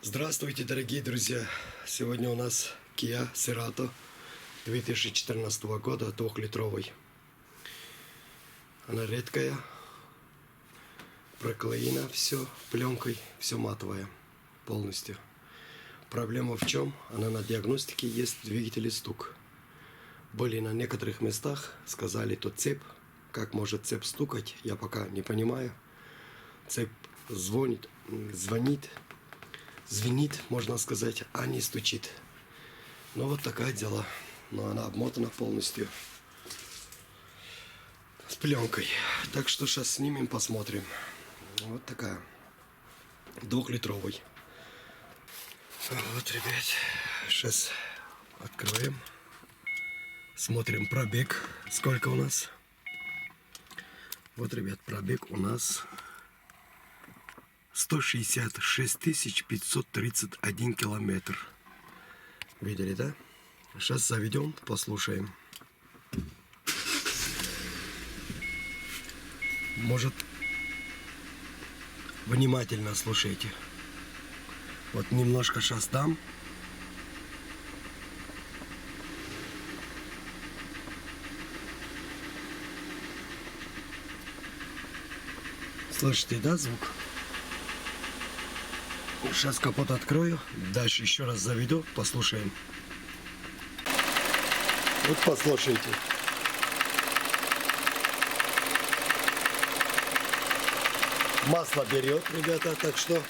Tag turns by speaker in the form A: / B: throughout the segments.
A: Здравствуйте, дорогие друзья! Сегодня у нас Kia Cerato 2014 года, 2-литровый. Она редкая, проклеена все пленкой, все матовое полностью. Проблема в чем? Она на диагностике есть в двигателе стук. Были на некоторых местах, сказали, то цепь. Как может цепь стукать, я пока не понимаю. Цепь звонит, звенит, можно сказать, а не стучит. Но вот такая дела. Но она обмотана полностью с пленкой. Так что сейчас снимем, посмотрим. Вот такая. 2-литровый. Вот, ребят. Сейчас откроем. Смотрим пробег. Сколько у нас? Вот, ребят, пробег у нас 166 531 километр. Видели, да? Сейчас заведем, послушаем. Может, внимательно слушайте. Вот немножко сейчас дам. Слышите, да, звук? Сейчас капот открою, дальше еще раз заведу, послушаем. Вот послушайте. Масло берет, ребята, так что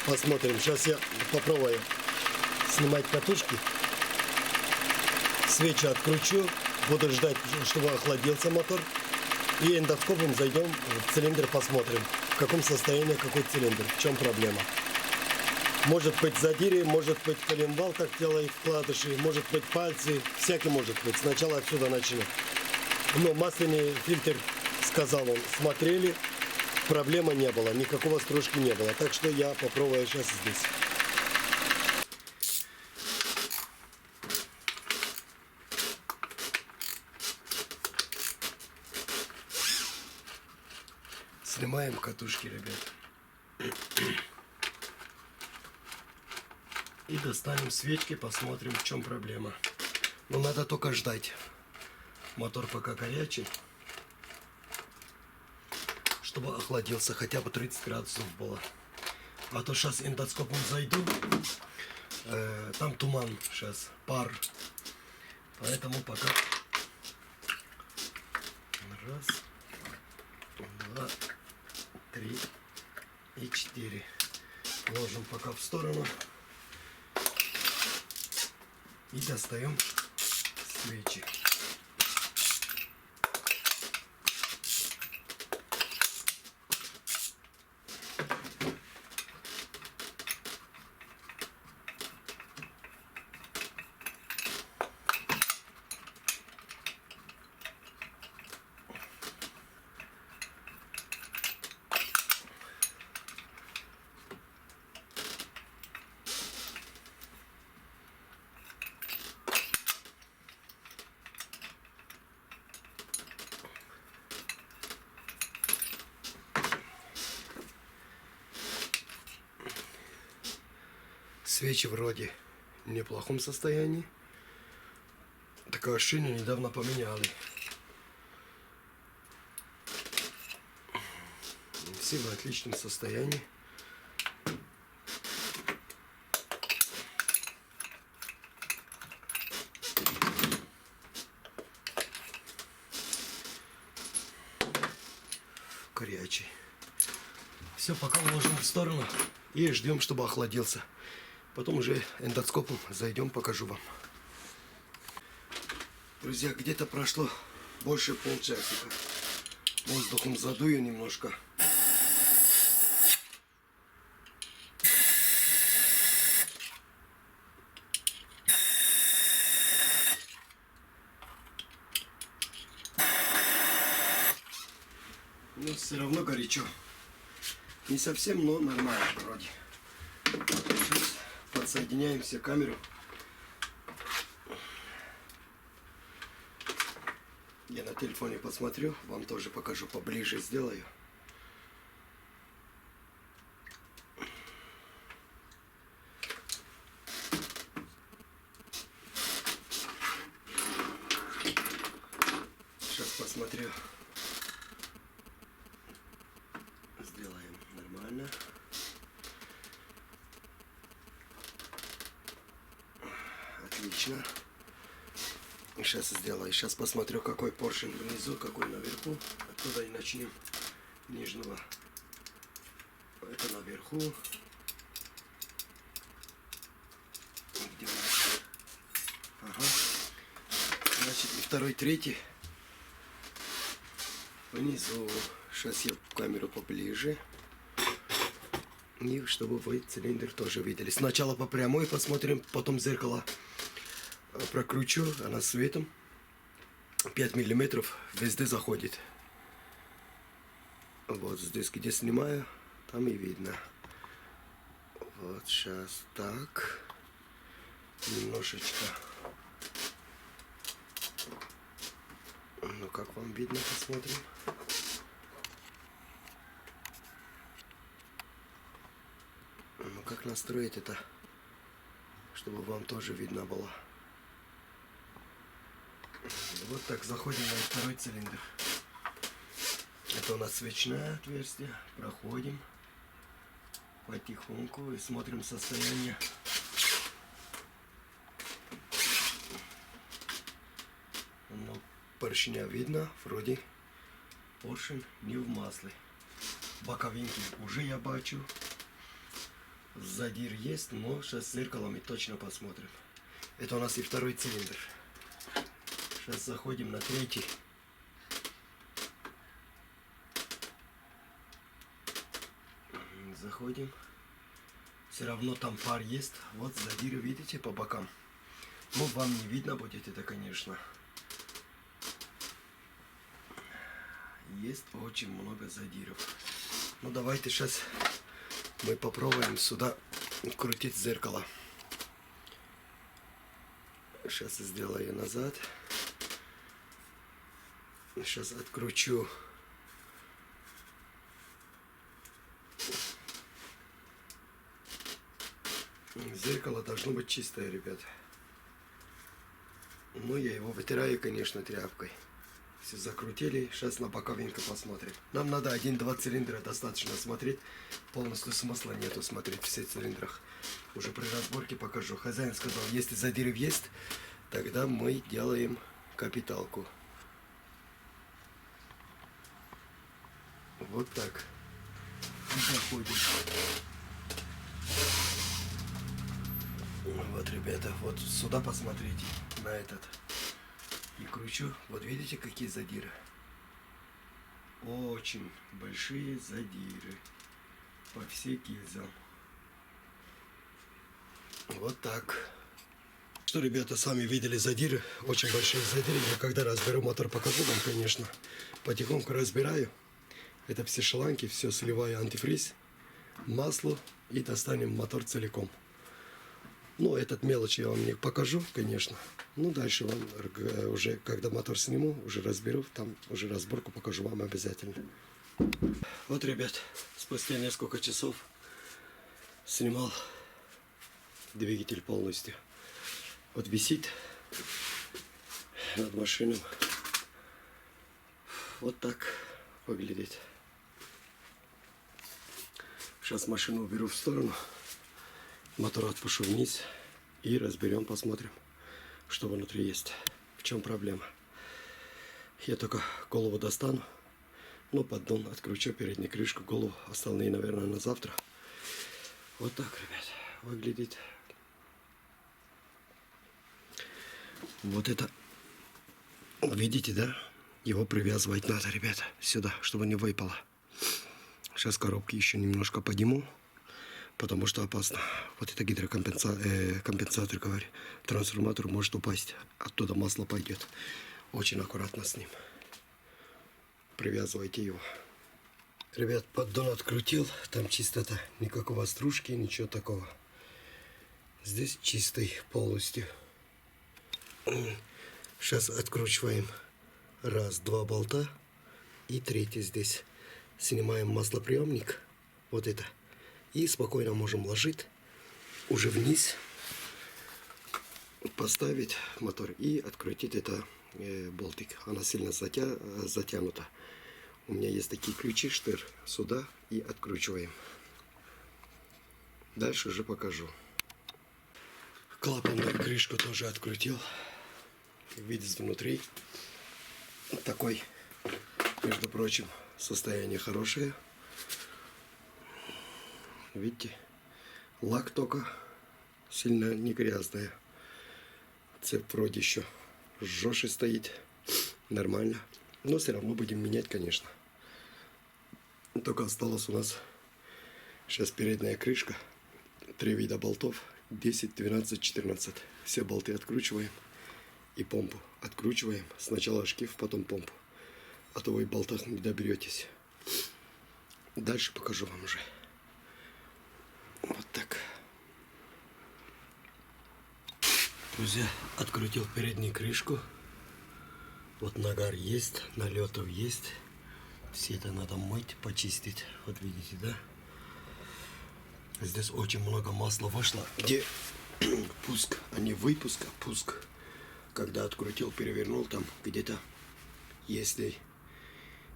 A: посмотрим. Сейчас я попробую снимать катушки. Свечи откручу, буду ждать, чтобы охладился мотор. И эндоскопом зайдем в цилиндр, посмотрим, в каком состоянии какой цилиндр, в чем проблема. Может быть задири, может быть коленвал, как делает вкладыши, может быть пальцы, всякий может быть. Сначала отсюда начнем. Но масляный фильтр, сказал он, смотрели, проблемы не было, никакого стружки не было. Так что я попробую сейчас здесь. Снимаем катушки, ребят. И достанем свечки, посмотрим, в чем проблема. Но надо только ждать. Мотор пока горячий. Чтобы охладился, хотя бы 30 градусов было. А то сейчас эндоскопом зайду. Там туман сейчас, пар. Поэтому пока. Раз, два, 3 и 4. Ложим пока в сторону. И достаем свечи. Свечи вроде в неплохом состоянии. Такое ощущение, недавно поменяли. Все в отличном состоянии. Горячий. Все, пока уложим в сторону и ждем, чтобы охладился. Потом уже эндоскопом зайдем, покажу вам. Друзья, где-то прошло больше полчасика. Воздухом задую немножко. Но все равно горячо. Не совсем, но нормально вроде. Сейчас подсоединяем все камеру. Я на телефоне посмотрю, вам тоже покажу, поближе сделаю. посмотрю. Сделаем нормально. Отлично. Сейчас сделаю. Сейчас посмотрю, какой поршень внизу, какой наверху. Оттуда и начнем. Нижнего. Это наверху. Где у нас? Ага. Значит, и второй, третий. Внизу. Сейчас я камеру поближе. И чтобы вы цилиндр тоже видели. Сначала по прямой посмотрим, потом зеркало прокручу. Она светом. 5 миллиметров везде заходит. Вот здесь, где снимаю, там и видно. Вот сейчас так. Немножечко. Ну, как вам видно, посмотрим. Ну, как настроить это, чтобы вам тоже видно было. Вот так заходим на второй цилиндр. Это у нас свечное отверстие. Проходим потихоньку и смотрим состояние. Ну, поршня видно, вроде поршень не в масле. Боковинки уже я бачу. Задир есть, но сейчас с зеркалами точно посмотрим. Это у нас и второй цилиндр. Сейчас заходим на третий. Заходим. Все равно там пар есть. Вот задиры видите по бокам. Ну, вам не видно будет это, конечно. Есть очень много задиров. Ну, давайте сейчас мы попробуем сюда крутить зеркало. Сейчас сделаю назад. Сейчас откручу. Зеркало должно быть чистое, ребят. Ну, я его вытираю, конечно, тряпкой. Все закрутили. Сейчас на боковинку посмотрим. Нам надо 1-2 цилиндра достаточно смотреть. Полностью смысла нету смотреть все цилиндрах. Уже при разборке покажу. Хозяин сказал, если задиры есть, тогда мы делаем капиталку. Вот так. Заходим. Вот, ребята, вот сюда посмотрите, на этот. И кручу. Вот видите, какие задиры? Очень большие задиры. По всей гильзам. Вот так. Что, ребята, сами видели задиры. Очень большие задиры. Я когда разберу мотор, покажу вам, конечно. Потихоньку разбираю. Это все шланги, все сливаю антифриз, масло и достанем мотор целиком. Ну, этот мелочь я вам не покажу, конечно. Ну, дальше вам уже, когда мотор сниму, уже разберу, там уже разборку покажу вам обязательно. Вот, ребят, спустя несколько часов снимал двигатель полностью. Вот висит над машиной. Вот так выглядит. Сейчас машину уберу в сторону. Мотор отпущу вниз и разберем, посмотрим, что внутри есть. В чем проблема. Я только голову достану. Ну, поддон откручу, переднюю крышку, голову. Остальные, наверное, на завтра. Вот так, ребят, выглядит. Вот это, видите, да? Его привязывать надо, ребята, сюда, чтобы не выпало. Сейчас коробки еще немножко подниму. Потому что опасно. Вот это гидрокомпенсатор, говорю. Трансформатор может упасть. Оттуда масло пойдет. Очень аккуратно с ним. Привязывайте его. Ребят, поддон открутил. Там чистота. Никакого стружки, ничего такого. Здесь чистый полностью. Сейчас откручиваем. Раз, два болта. И третий здесь. Снимаем маслоприемник. Вот это. И спокойно можем ложить уже вниз, поставить мотор и открутить это болтик. Она сильно затянута. У меня есть такие ключи, штыр, сюда и откручиваем. Дальше уже покажу. Клапанную крышку тоже открутил. Видите, внутри такой, между прочим, состояние хорошее. Видите, лак только сильно не грязная. Цепь вроде еще жестче стоит, нормально. Но все равно будем менять, конечно. Только осталось у нас сейчас передняя крышка. 3 вида болтов. 10, 12, 14. Все болты откручиваем. И помпу откручиваем. Сначала шкив, потом помпу. А то вы в болтах не доберетесь. Дальше покажу вам уже. Вот так. Друзья, открутил переднюю крышку. Вот нагар есть, налетов есть. Все это надо мыть, почистить. Вот видите, да? Здесь очень много масла вышло. Где пуск, а не выпуск, а пуск. Когда открутил, перевернул, там где-то, если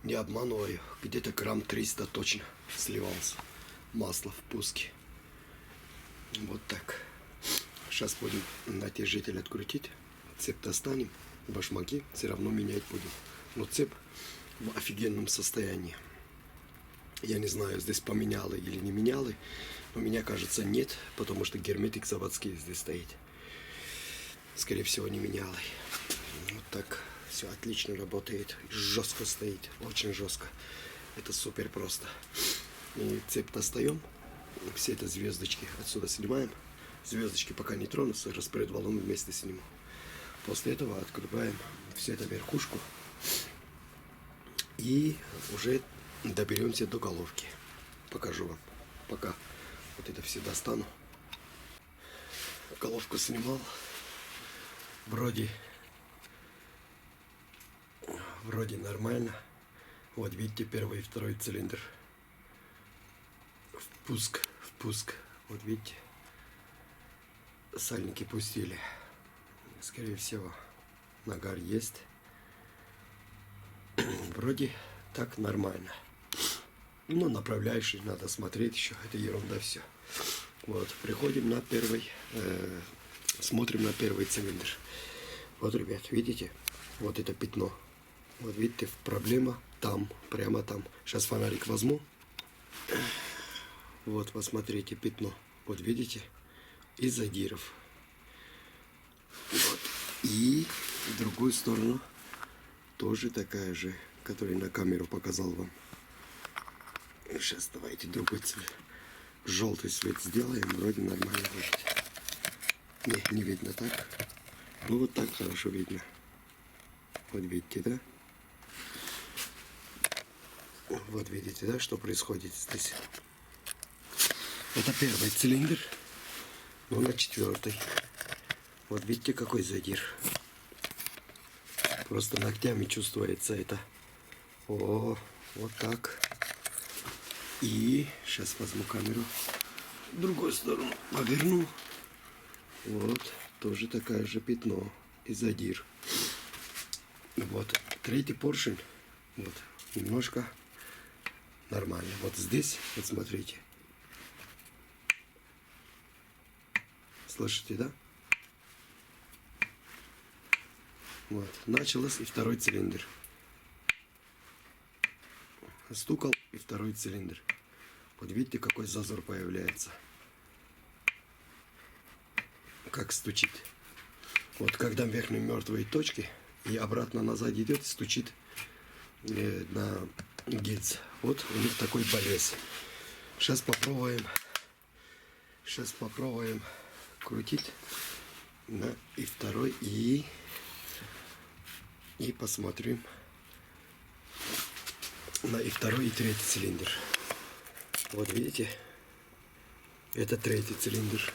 A: не обманываю, где-то грамм 300 точно сливался масло в пуске. Вот так. Сейчас будем натяжитель открутить. Цепь достанем. Башмаки все равно менять будем. Но цепь в офигенном состоянии. Я не знаю, здесь поменяла или не меняла. Но мне кажется, нет. Потому что герметик заводский здесь стоит. Скорее всего, не меняла. Вот так. Все отлично работает. Жестко стоит. Очень жестко. Это супер просто. И цепь достаем. Все это звездочки отсюда снимаем. Звездочки пока не тронутся, распоряд валом вместе сниму. После этого открываем всю эту верхушку. И уже доберемся до головки. Покажу вам. Пока вот это все достану. Головку снимал. Вроде нормально. Вот видите, первый и второй цилиндр. Впуск. Вот видите. Сальники пустили. Скорее всего, нагар есть. Вроде так нормально. Но направляющий надо смотреть еще. Это ерунда все. Вот, приходим на первый. Смотрим на первый цилиндр. Вот, ребят, видите? Вот это пятно. Вот видите, проблема там, прямо там. Сейчас фонарик возьму. Вот, посмотрите, пятно. Вот видите? И задиров. Вот. И в другую сторону тоже такая же, которую на камеру показал вам. Сейчас давайте другой цвет. Желтый цвет сделаем, вроде нормально будет. Не видно так. Ну вот так хорошо видно. Вот видите, да? Вот видите, да, что происходит здесь. Это первый цилиндр. Ну, на четвертый. Вот видите, какой задир. Просто ногтями чувствуется это. О, вот так. И сейчас возьму камеру. В другую сторону поверну. Вот, тоже такая же пятно и задир. Вот, третий поршень. Вот, немножко нормально. Вот здесь, вот смотрите. Слышите, да? Вот, началось и второй цилиндр. Стукал и второй цилиндр. Вот видите, какой зазор появляется. Как стучит. Вот когда в верхней мертвой точке и обратно назад идет, стучит на гильз. Вот у них такой болез. Сейчас попробуем крутить на и второй и посмотрим на и второй и третий цилиндр. Вот видите, это третий цилиндр.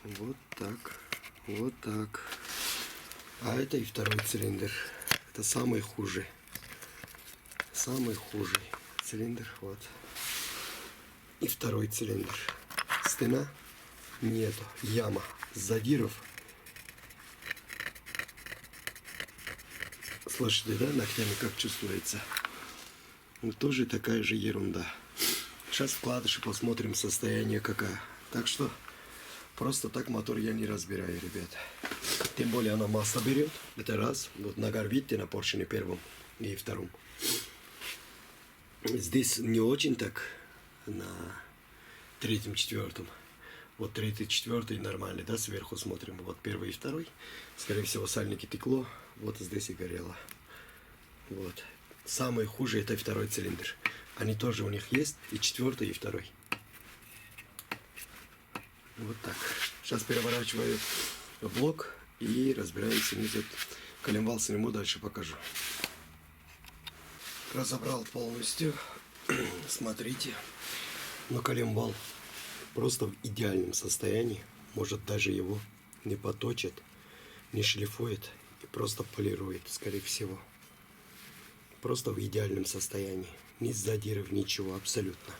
A: Вот так, вот так. А это и второй цилиндр. Это самый худший цилиндр. Вот. И второй цилиндр. Стена нету, яма. задиров. Слышите, да, ногтями как чувствуется? Ну, тоже такая же ерунда. Сейчас вкладыши посмотрим, состояние какая. Так что просто так мотор я не разбираю, ребята. Тем более она масло берет. Это раз. Вот нагар, видите, на поршне первом и втором. Здесь не очень так на третьем, четвертом. Вот третий, четвертый нормальный, да, сверху смотрим. Вот первый и второй. Скорее всего, сальники текло. Вот здесь и горело. Вот. Самый хуже это второй цилиндр. Они тоже у них есть. И четвертый, и второй. Вот так. Сейчас переворачиваю блок и разбираемся. Коленвал сниму, дальше покажу. Разобрал полностью. Смотрите. Но коленвал просто в идеальном состоянии. Может, даже его не поточит, не шлифует и просто полирует, скорее всего. Просто в идеальном состоянии. Ни задиров, ничего абсолютно.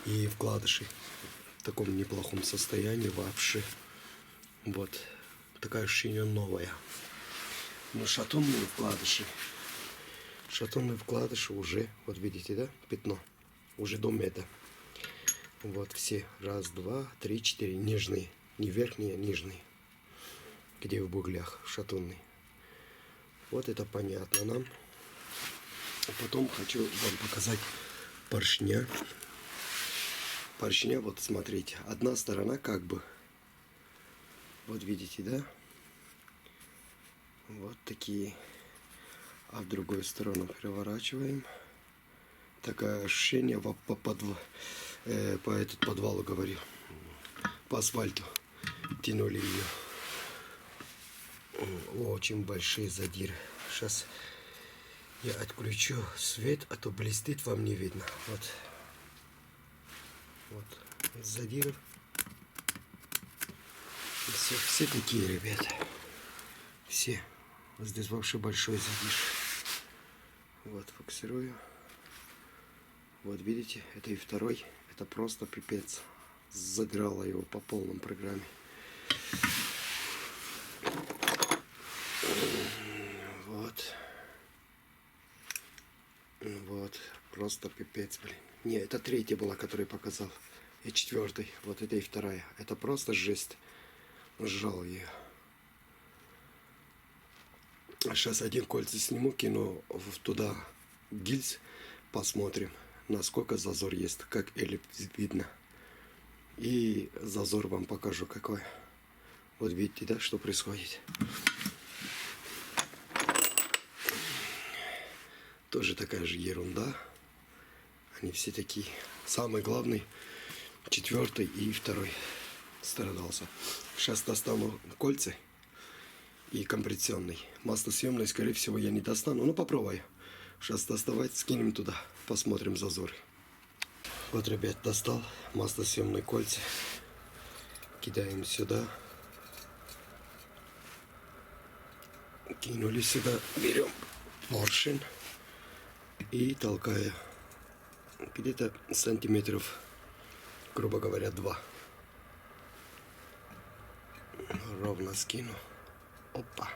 A: И вкладыши в таком неплохом состоянии вообще. Вот. Такое ощущение новое. Но шатунные вкладыши. Шатунные вкладыши уже, вот видите, да, пятно. Уже до меда. Вот все. Раз, два, три, четыре. Нижние. Не верхние, а нижние. Где в буглях шатунные. Вот это понятно нам. А потом хочу вам показать поршня. Поршня, вот смотрите. Одна сторона как бы. Вот видите, да? Вот такие. А в другую сторону переворачиваем. Такое ощущение по этот подвалу, говорю. По асфальту тянули ее. Очень большие задиры. Сейчас я отключу свет, а то блестит, вам не видно. Вот. Вот. Из задиров. Все такие, ребята. Все. Вот здесь вообще большой задир. Вот, фокусирую. Вот, видите, это и второй. Это просто пипец. Задрало его по полном программе. Вот. Вот. Просто пипец, блин. Не, это третья была, которую я показал. И четвертый. Вот это и вторая. Это просто жесть. Сжал ее. А сейчас один кольца сниму, кину туда гильз. Посмотрим, насколько зазор есть. Как эллипс видно. И зазор вам покажу какой. Вот видите, да, что происходит. Тоже такая же ерунда. Они все такие. Самый главный, четвертый и второй страдался. Сейчас достану кольца и компрессионный. Маслосъемный, скорее всего, я не достану. Ну, попробую. Сейчас доставать, скинем туда. Посмотрим зазоры. Вот, ребят, достал маслосъемные кольца. Кидаем сюда. Кинули сюда. Берем поршень. И толкая где-то сантиметров, грубо говоря, 2. Ровно скину. Опа.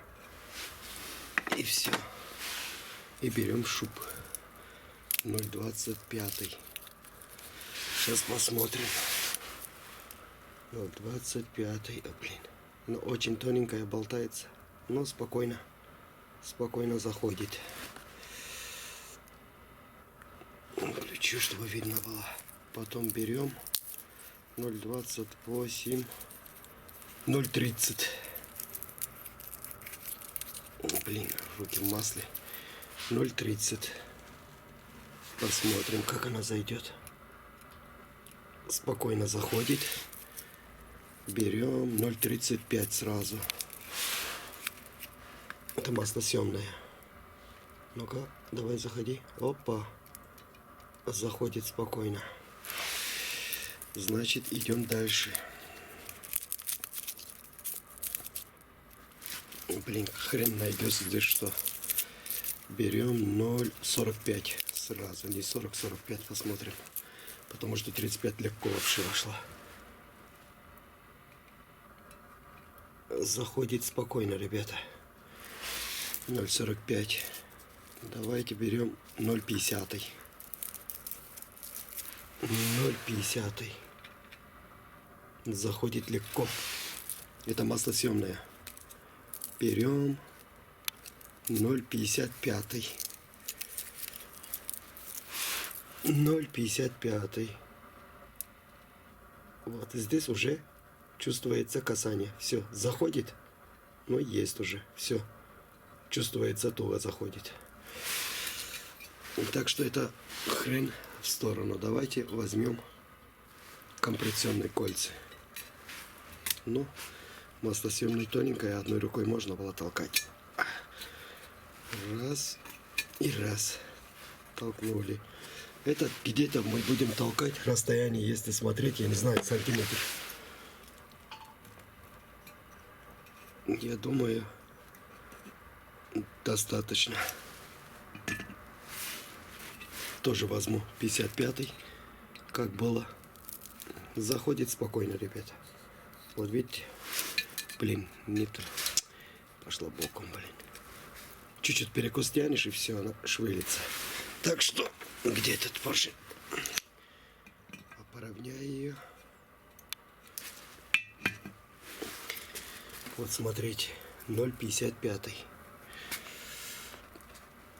A: И все. И берем шуб 0,25. Сейчас посмотрим. 0,25. Блин. Ну, очень тоненькая болтается. Но спокойно. Спокойно заходит. Включу, чтобы видно было. Потом берем 0,28. 0,30. Блин, руки в масле. 0,30. Посмотрим, как она зайдет. Спокойно заходит. Берем 0,35 сразу. Это маслосъемная. Ну-ка, давай заходи. Опа. Заходит спокойно. Значит, идем дальше. Блин, хрен найдется здесь что. Берем 0,45 сразу. Не 40-45, посмотрим. Потому что 35 легко вообще вошла. заходит спокойно, ребята. 0,45. Давайте берем 0,50. 0,50. Заходит легко. Это масло съемное. Берем 0,55. 0,55. Вот здесь уже чувствуется касание. Все, заходит. Ну, есть уже. Все. Чувствуется, туго заходит. Так что это хрен в сторону. Давайте возьмем компрессионные кольца. Ну, маслосъемный тоненькое, одной рукой можно было толкать. Раз и раз. Толкнули. Это где-то мы будем толкать расстояние, если смотреть, я не знаю, сантиметр. Я думаю, достаточно. Тоже возьму 55-й, как было. Заходит спокойно, ребята. Вот видите, блин, не то. Пошла боком, блин. Чуть-чуть перекус тянешь, и все, она швылится. Так что, где этот поршень? Поравняй ее. Вот смотрите, 0,55.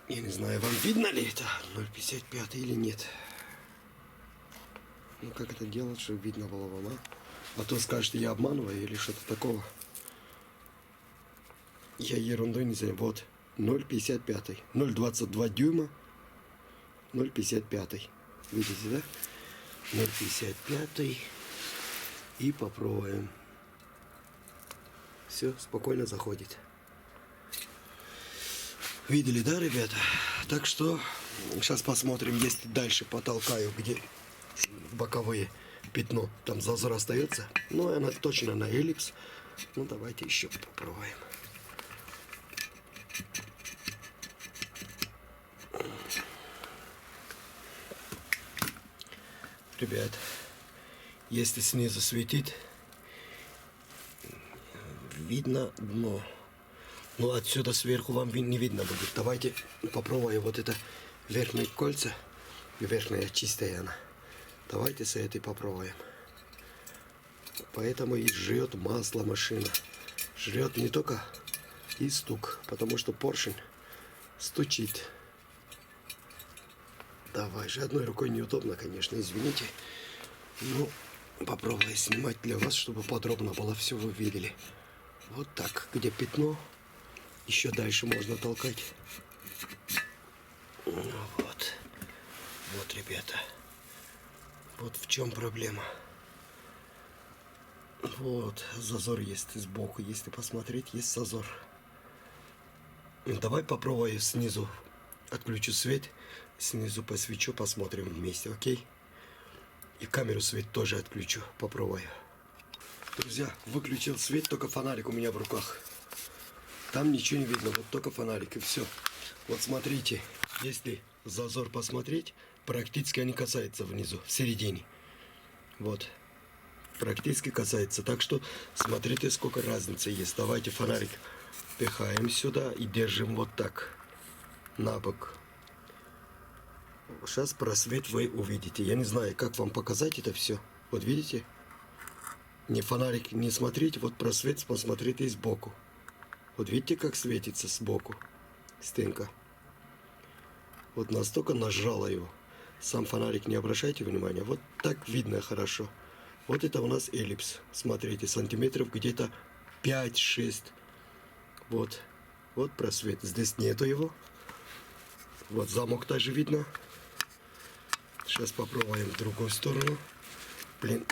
A: Я не знаю, вам видно ли это 0,55 или нет. Ну как это делать, чтобы видно было вам, а? А то скажете, я обманываю или что-то такого. Я ерундой не знаю. Вот 0,55. 0,22 дюйма. 0,55. Видите, да? 0,55. И попробуем. Все, спокойно заходит. Видели, да, ребята? Так что сейчас посмотрим, если дальше потолкаю, где боковые пятно, там зазор остается. Ну, она точно на эллипс. Ну, давайте еще попробуем. Ребят, если снизу светит, видно дно. Но отсюда сверху вам не видно будет. Давайте попробуем вот это верхние кольца. Верхняя чистая она. Давайте с этой попробуем. Поэтому и жрет масло машина. Жрет не только и стук, потому что поршень стучит. Давай же, одной рукой неудобно, конечно, извините. Ну, попробую снимать для вас, чтобы подробно было все вы видели. Вот так, где пятно, еще дальше можно толкать. Вот. Вот, ребята. Вот в чем проблема. Вот, зазор есть сбоку, если посмотреть, есть зазор. Давай попробую снизу. Отключу свет, снизу посвечу, посмотрим вместе, окей? И камеру свет тоже отключу, попробую. Друзья, выключил свет, только фонарик у меня в руках. Там ничего не видно, вот только фонарик и все. Вот смотрите, если зазор посмотреть, практически не касается внизу, в середине. Вот, практически касается. Так что смотрите, сколько разницы есть. Давайте фонарик пихаем сюда и держим вот так, на бок. Сейчас просвет вы увидите. Я не знаю, как вам показать это все. Вот видите? Не фонарик не смотрите, вот просвет посмотрите и сбоку. Вот видите, как светится сбоку стенка. Вот настолько нажало его. Сам фонарик не обращайте внимания. Вот так видно хорошо. Вот это у нас эллипс. Смотрите, сантиметров где-то 5-6. Вот. Вот просвет. Здесь нету его. Вот замок также видно. Сейчас попробуем в другую сторону. Блин,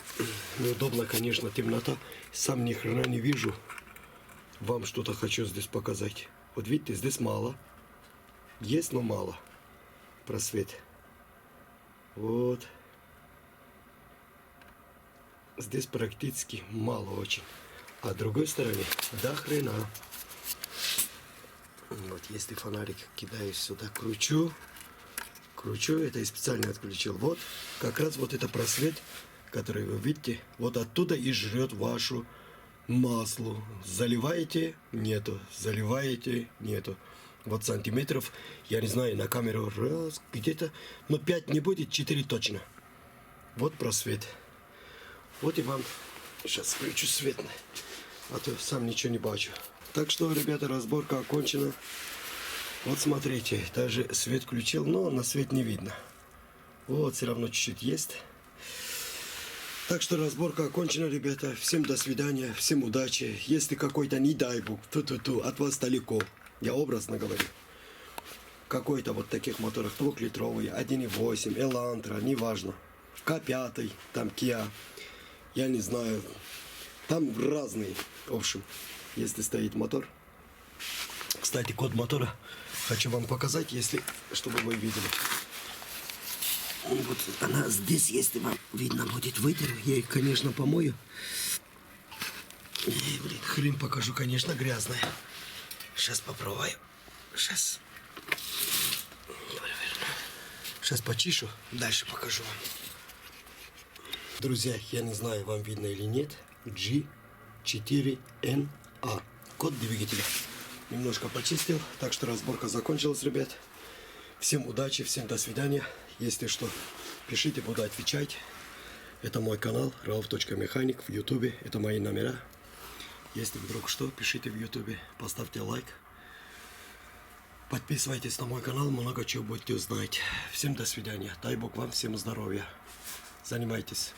A: неудобно, конечно, темнота. Сам ни хрена не вижу. Вам что-то хочу здесь показать. Вот видите, здесь мало. Есть, но мало. Просвет. Вот. Здесь практически мало очень. А с другой стороны, до хрена. Вот, если фонарик кидаю сюда, кручу. Кручу, это я специально отключил. Вот, как раз вот это просвет, который вы видите, вот оттуда и жрет вашу маслу. Заливаете, нету. Заливаете, нету. Вот сантиметров, я не знаю, на камеру раз, где-то, но 5 не будет, 4 точно. Вот просвет. Вот и вам. Сейчас включу свет, а то сам ничего не бачу. Так что, ребята, разборка окончена. Вот смотрите, даже свет включил, но на свет не видно. Вот, все равно чуть-чуть есть. Так что разборка окончена, ребята. Всем до свидания, всем удачи. Если какой-то, не дай бог, от вас далеко, я образно говорю, какой-то вот таких моторах 2-литровый, 1.8, Elantra, неважно, К5, там Kia, я не знаю, там разные, в общем, если стоит мотор. Кстати, код мотора хочу вам показать, если, чтобы вы видели. Вот она здесь, если вам видно будет, вытеру. Я их, конечно, помою. Блин, хрень покажу, конечно, грязная. Сейчас попробую. Сейчас. Сейчас почищу, дальше покажу вам. Друзья, я не знаю, вам видно или нет. G4NA. Код двигателя. Немножко почистил. Так что разборка закончилась, ребят. Всем удачи, всем до свидания. Если что, пишите, буду отвечать. Это мой канал rauf.mechanic в ютубе. Это мои номера. Если вдруг что, пишите в ютубе. Поставьте лайк. Подписывайтесь на мой канал. Много чего будете узнать. Всем до свидания. Дай Бог вам всем здоровья. Занимайтесь.